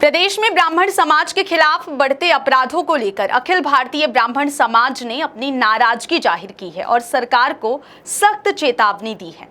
प्रदेश में ब्राह्मण समाज के खिलाफ बढ़ते अपराधों को लेकर अखिल भारतीय ब्राह्मण समाज ने अपनी नाराजगी जाहिर की है और सरकार को सख्त चेतावनी दी है।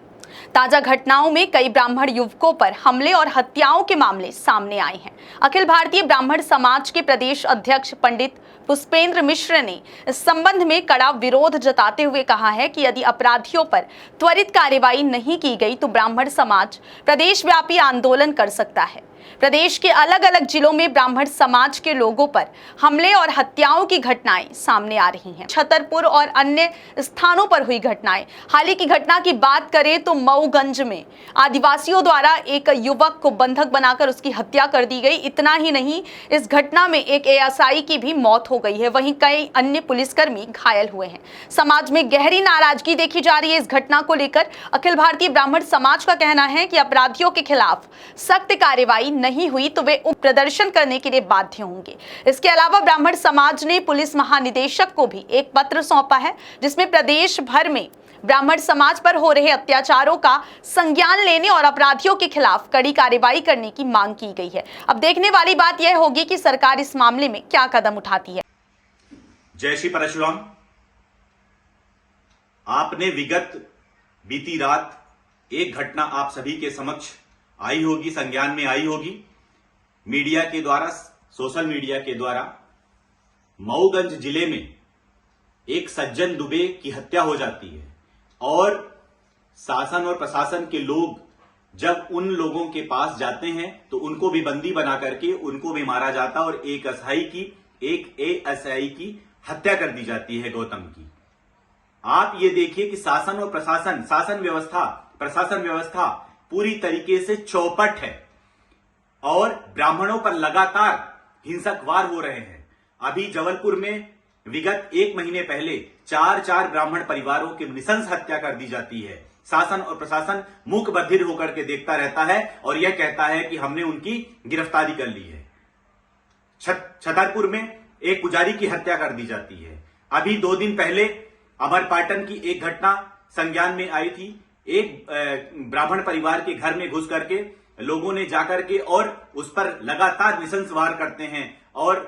ताजा घटनाओं में कई ब्राह्मण युवकों पर हमले और हत्याओं के मामले सामने आए हैं। अखिल भारतीय ब्राह्मण समाज के प्रदेश अध्यक्ष पंडित पुष्पेंद्र मिश्र ने इस संबंध में कड़ा विरोध जताते हुए कहा है कि यदि अपराधियों पर त्वरित कार्रवाई नहीं की गई तो ब्राह्मण समाज प्रदेशव्यापी आंदोलन कर सकता है। प्रदेश के अलग अलग जिलों में ब्राह्मण समाज के लोगों पर हमले और हत्याओं की घटनाएं सामने आ रही हैं। छतरपुर और अन्य स्थानों पर हुई घटनाएं। हाल ही की घटना की बात करें तो मऊगंज में आदिवासियों द्वारा एक युवक को बंधक बनाकर उसकी हत्या कर दी गई। इतना ही नहीं, इस घटना में एक एएसआई की भी मौत हो गई है, वहीं कई अन्य पुलिसकर्मी घायल हुए हैं। समाज में गहरी नाराजगी देखी जा रही है इस घटना को लेकर। अखिल भारतीय ब्राह्मण समाज का कहना है कि अपराधियों के खिलाफ सख्त कार्रवाई नहीं हुई तो वे प्रदर्शन करने के लिए बाध्य होंगे। इसके अलावा ब्राह्मण समाज ने पुलिस महानिदेशक को भी एक पत्र सौंपा है, जिसमें प्रदेश भर में ब्राह्मण समाज पर हो रहे अत्याचारों का संज्ञान लेने और अपराधियों के खिलाफ कड़ी कार्रवाई करने की मांग की गई है। अब देखने वाली बात यह होगी कि सरकार इस मामले में क्या कदम उठाती है। जय श्री परशुराम। आपने विगत बीती रात एक घटना आप सभी के समक्ष आई होगी, संज्ञान में आई होगी। मीडिया के द्वारा, सोशल मीडिया के द्वारा मऊगंज जिले में एक सज्जन दुबे की हत्या हो जाती है और शासन और प्रशासन के लोग जब उन लोगों के पास जाते हैं तो उनको भी बंदी बना करके उनको भी मारा जाता और एक एएसआई की हत्या कर दी जाती है, गौतम की। आप ये देखिए कि शासन और प्रशासन, प्रशासन व्यवस्था पूरी तरीके से चौपट है और ब्राह्मणों पर लगातार हिंसक वार हो रहे हैं। अभी जबलपुर में विगत एक महीने पहले चार ब्राह्मण परिवारों की नृशंस हत्या कर दी जाती है। शासन और प्रशासन मूक बधिर होकर के देखता रहता है और यह कहता है कि हमने उनकी गिरफ्तारी कर ली है। छतरपुर में एक पुजारी की हत्या कर दी जाती है। अभी 2 दिन पहले अमरपाटन की एक घटना संज्ञान में आई थी। एक ब्राह्मण परिवार के घर में घुस करके लोगों ने जाकर के और उस पर लगातार नृशंस वार करते हैं और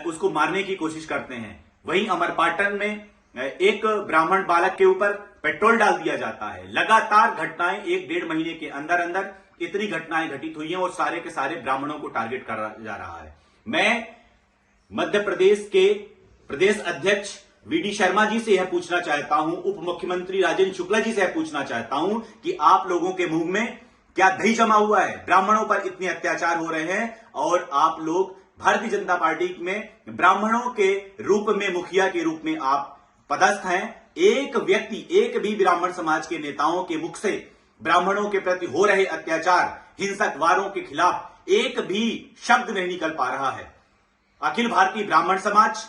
उसको मारने की कोशिश करते हैं। वहीं अमरपाटन में एक ब्राह्मण बालक के ऊपर पेट्रोल डाल दिया जाता है। लगातार घटनाएं 1-1.5 महीने के अंदर अंदर इतनी घटनाएं घटित हुई हैं और सारे के सारे ब्राह्मणों को टारगेट करा जा रहा है। मैं मध्य प्रदेश के प्रदेश अध्यक्ष वीडी शर्मा जी से यह पूछना चाहता हूं, उप मुख्यमंत्री राजेंद्र शुक्ला जी से यह पूछना चाहता हूं कि आप लोगों के मुंह में क्या दही जमा हुआ है? ब्राह्मणों पर इतने अत्याचार हो रहे हैं और आप लोग भारतीय जनता पार्टी में ब्राह्मणों के रूप में, मुखिया के रूप में आप पदस्थ हैं। एक व्यक्ति, एक भी ब्राह्मण समाज के नेताओं के मुख से ब्राह्मणों के प्रति हो रहे अत्याचार, हिंसक वारों के खिलाफ एक भी शब्द नहीं निकल पा रहा है। अखिल भारतीय ब्राह्मण समाज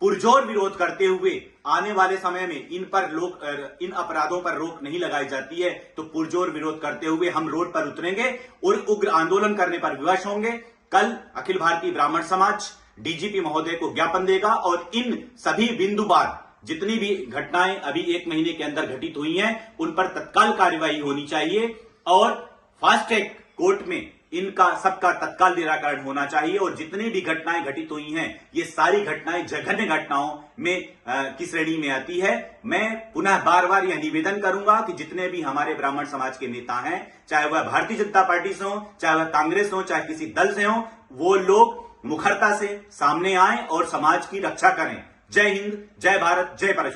पुरजोर विरोध करते हुए आने वाले समय में इन अपराधों पर रोक नहीं लगाई जाती है तो पुरजोर विरोध करते हुए हम रोड पर उतरेंगे और उग्र आंदोलन करने पर विवश होंगे। कल अखिल भारतीय ब्राह्मण समाज डीजीपी महोदय को ज्ञापन देगा और इन सभी बिंदुवार जितनी भी घटनाएं अभी 1 महीने के अंदर घटित हुई हैं उन पर तत्काल कार्रवाई होनी चाहिए और फास्ट ट्रैक कोर्ट में इनका सबका तत्काल निराकरण होना चाहिए। और जितनी भी घटनाएं घटित हुई हैं ये सारी घटनाएं जघन्य घटनाओं में की श्रेणी में आती है। मैं पुनः बार यह निवेदन करूंगा कि जितने भी हमारे ब्राह्मण समाज के नेता हैं, चाहे वह भारतीय जनता पार्टी से हो, चाहे वह कांग्रेस हो, चाहे किसी दल से हो, वो लोग मुखरता से सामने आए और समाज की रक्षा करें। जय हिंद, जय भारत, जय परशुराम।